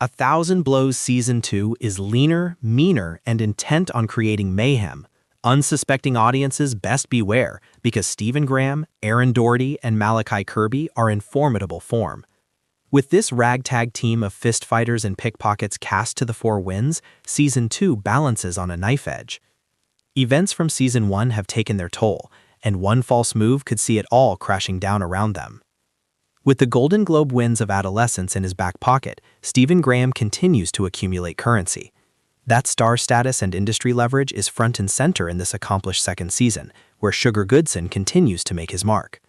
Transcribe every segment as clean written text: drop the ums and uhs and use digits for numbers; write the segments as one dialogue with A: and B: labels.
A: A Thousand Blows Season 2 is leaner, meaner, and intent on creating mayhem. Unsuspecting audiences best beware, because Stephen Graham, Erin Doherty, and Malachi Kirby are in formidable form. With this ragtag team of fist fighters and pickpockets cast to the four winds, Season 2 balances on a knife edge. Events from Season 1 have taken their toll, and one false move could see it all crashing down around them. With the Golden Globe wins of adolescence in his back pocket, Stephen Graham continues to accumulate currency. That star status and industry leverage is front and center in this accomplished second season, where Sugar Goodson continues to make his mark.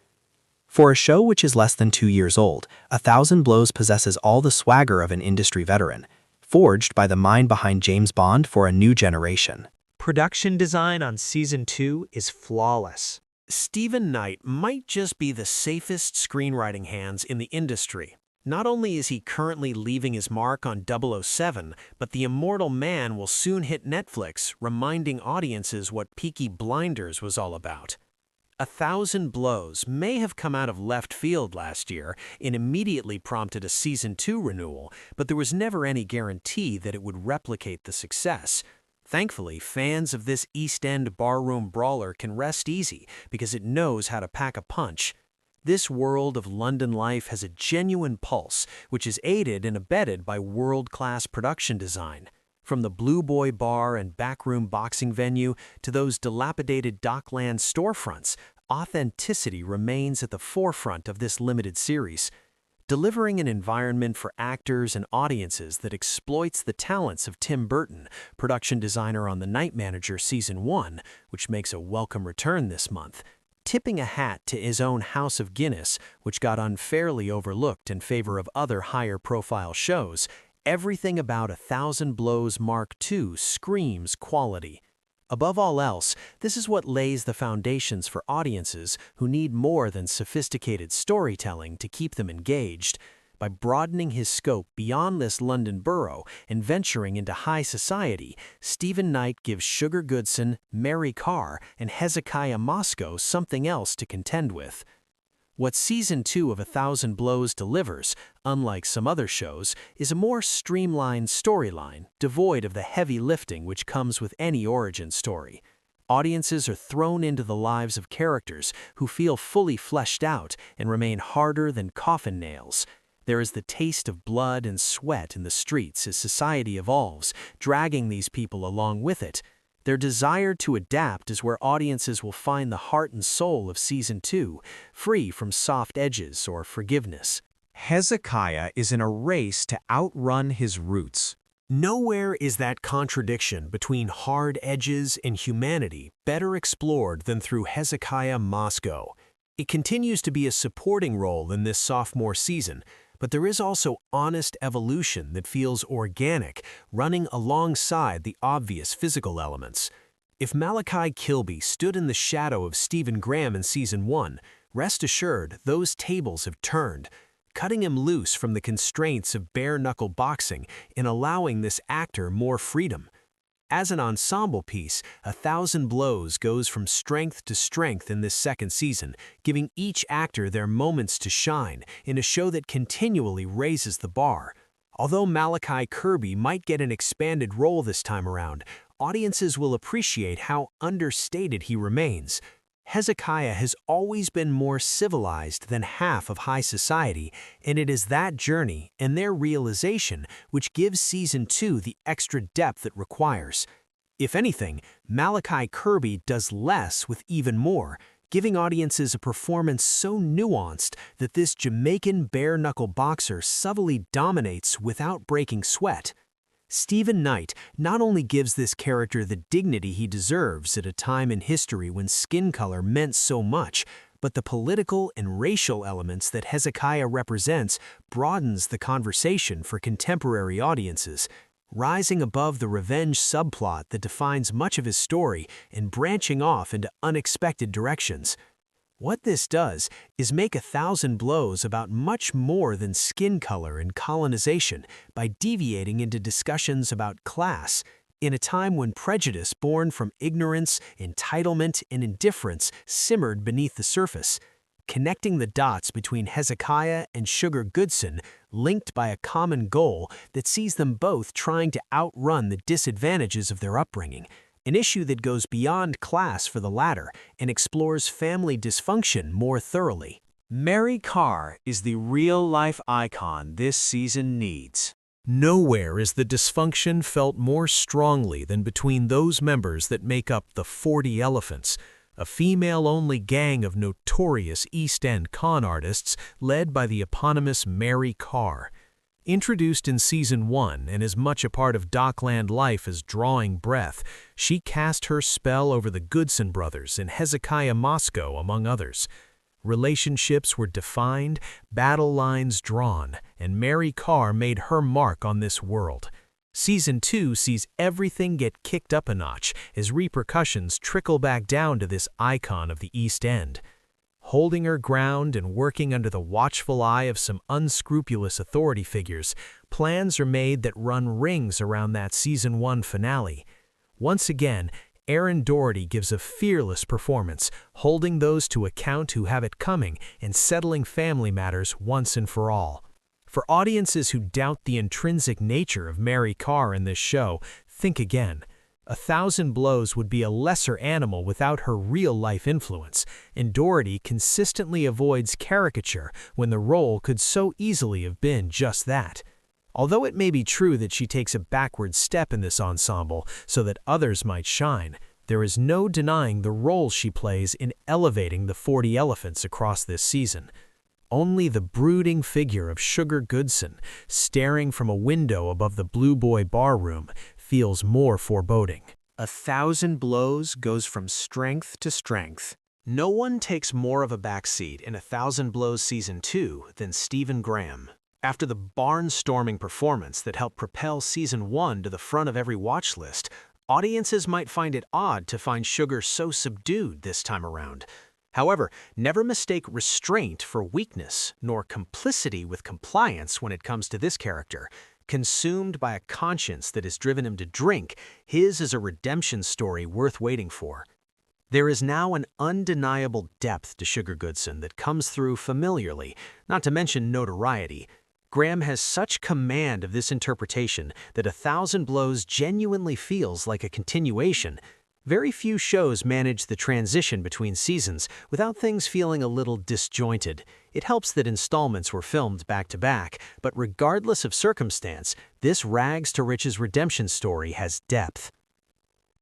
A: For a show which is less than 2 years old, A Thousand Blows possesses all the swagger of an industry veteran, forged by the mind behind James Bond for a new generation.
B: Production design on Season 2 is flawless.
C: Stephen Knight might just be the safest screenwriting hands in the industry. Not only is he currently leaving his mark on 007, but The Immortal Man will soon hit Netflix, reminding audiences what Peaky Blinders was all about. A Thousand Blows may have come out of left field last year and immediately prompted a Season 2 renewal, but there was never any guarantee that it would replicate the success. Thankfully, fans of this East End barroom brawler can rest easy because it knows how to pack a punch. This world of London life has a genuine pulse, which is aided and abetted by world-class production design. From the Blue Boy Bar and backroom boxing venue to those dilapidated Dockland storefronts, authenticity remains at the forefront of this limited series. Delivering an environment for actors and audiences that exploits the talents of Tim Burton, production designer on The Night Manager Season 1, which makes a welcome return this month. Tipping a hat to his own House of Guinness, which got unfairly overlooked in favor of other higher-profile shows, everything about A Thousand Blows Mark II screams quality. Above all else, this is what lays the foundations for audiences who need more than sophisticated storytelling to keep them engaged. By broadening his scope beyond this London borough and venturing into high society, Stephen Knight gives Sugar Goodson, Mary Carr, and Hezekiah Moscow something else to contend with. What Season 2 of A Thousand Blows delivers, unlike some other shows, is a more streamlined storyline, devoid of the heavy lifting which comes with any origin story. Audiences are thrown into the lives of characters who feel fully fleshed out and remain harder than coffin nails. There is the taste of blood and sweat in the streets as society evolves, dragging these people along with it. Their desire to adapt is where audiences will find the heart and soul of Season 2, free from soft edges or forgiveness.
D: Hezekiah is in a race to outrun his roots.
C: Nowhere is that contradiction between hard edges and humanity better explored than through Hezekiah Moscow. It continues to be a supporting role in this sophomore season, but there is also honest evolution that feels organic, running alongside the obvious physical elements. If Malachi Kirby stood in the shadow of Stephen Graham in Season 1, rest assured those tables have turned, cutting him loose from the constraints of bare-knuckle boxing and allowing this actor more freedom. As an ensemble piece, A Thousand Blows goes from strength to strength in this second season, giving each actor their moments to shine in a show that continually raises the bar. Although Malachi Kirby might get an expanded role this time around, audiences will appreciate how understated he remains. Hezekiah has always been more civilized than half of high society, and it is that journey and their realization which gives Season 2 the extra depth it requires. If anything, Malachi Kirby does less with even more, giving audiences a performance so nuanced that this Jamaican bare-knuckle boxer subtly dominates without breaking sweat. Stephen Knight not only gives this character the dignity he deserves at a time in history when skin color meant so much, but the political and racial elements that Hezekiah represents broadens the conversation for contemporary audiences, rising above the revenge subplot that defines much of his story and branching off into unexpected directions. What this does is make A Thousand Blows about much more than skin color and colonization by deviating into discussions about class, in a time when prejudice born from ignorance, entitlement, and indifference simmered beneath the surface. connecting the dots between Hezekiah and Sugar Goodson, linked by a common goal that sees them both trying to outrun the disadvantages of their upbringing, an issue that goes beyond class for the latter and explores family dysfunction more thoroughly.
D: Mary Carr is the real-life icon this season needs.
C: Nowhere is the dysfunction felt more strongly than between those members that make up the 40 Elephants, a female-only gang of notorious East End con artists led by the eponymous Mary Carr. Introduced in Season 1 and as much a part of Dockland life as drawing breath, she cast her spell over the Goodson brothers and Hezekiah Moscow, among others. Relationships were defined, battle lines drawn, and Mary Carr made her mark on this world. Season 2 sees everything get kicked up a notch as repercussions trickle back down to this icon of the East End. Holding her ground and working under the watchful eye of some unscrupulous authority figures, plans are made that run rings around that Season 1 finale. Once again, Erin Doherty gives a fearless performance, holding those to account who have it coming and settling family matters once and for all. For audiences who doubt the intrinsic nature of Mary Carr in this show, think again. 1,000 Blows would be a lesser animal without her real-life influence, and Doherty consistently avoids caricature when the role could so easily have been just that. Although it may be true that she takes a backward step in this ensemble so that others might shine, there is no denying the role she plays in elevating the 40 Elephants across this season. Only the brooding figure of Sugar Goodson, staring from a window above the Blue Boy bar room, feels more foreboding.
B: 1,000 Blows goes from strength to strength. No one takes more of a backseat in 1,000 Blows Season 2 than Stephen Graham. After the barnstorming performance that helped propel Season 1 to the front of every watch list, audiences might find it odd to find Sugar so subdued this time around. However, never mistake restraint for weakness, nor complicity with compliance when it comes to this character. Consumed by a conscience that has driven him to drink, his is a redemption story worth waiting for. There is now an undeniable depth to Sugar Goodson that comes through familiarly, not to mention notoriety. Graham has such command of this interpretation that 1,000 Blows genuinely feels like a continuation. Very few shows manage the transition between seasons without things feeling a little disjointed. It helps that installments were filmed back-to-back, but regardless of circumstance, this rags-to-riches redemption story has depth.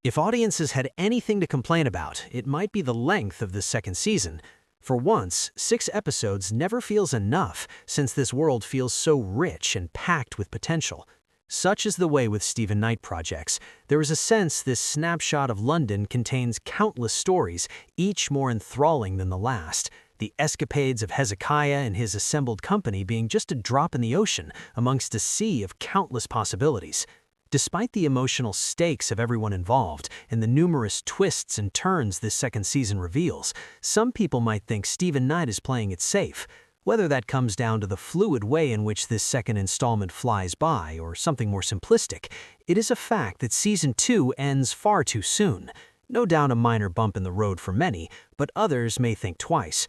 B: If audiences had anything to complain about, it might be the length of this second season. For once, 6 episodes never feels enough, since this world feels so rich and packed with potential. Such is the way with Stephen Knight projects. There is a sense this snapshot of London contains countless stories, each more enthralling than the last. The escapades of Hezekiah and his assembled company being just a drop in the ocean amongst a sea of countless possibilities. Despite the emotional stakes of everyone involved and the numerous twists and turns this second season reveals, some people might think Stephen Knight is playing it safe. Whether that comes down to the fluid way in which this second installment flies by or something more simplistic, it is a fact that Season 2 ends far too soon. No doubt a minor bump in the road for many, but others may think twice.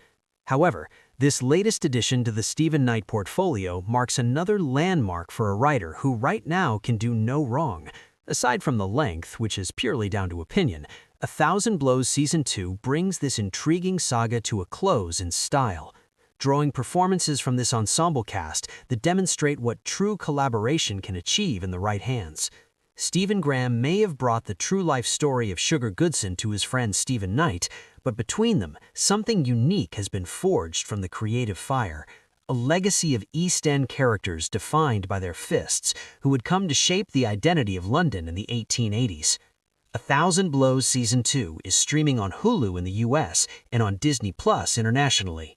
B: However, this latest addition to the Stephen Knight portfolio marks another landmark for a writer who right now can do no wrong. Aside from the length, which is purely down to opinion, 1,000 Blows Season 2 brings this intriguing saga to a close in style, drawing performances from this ensemble cast that demonstrate what true collaboration can achieve in the right hands. Stephen Graham may have brought the true-life story of Sugar Goodson to his friend Stephen Knight, but between them, something unique has been forged from the creative fire, a legacy of East End characters defined by their fists who would come to shape the identity of London in the 1880s. 1,000 Blows Season 2 is streaming on Hulu in the US and on Disney Plus internationally.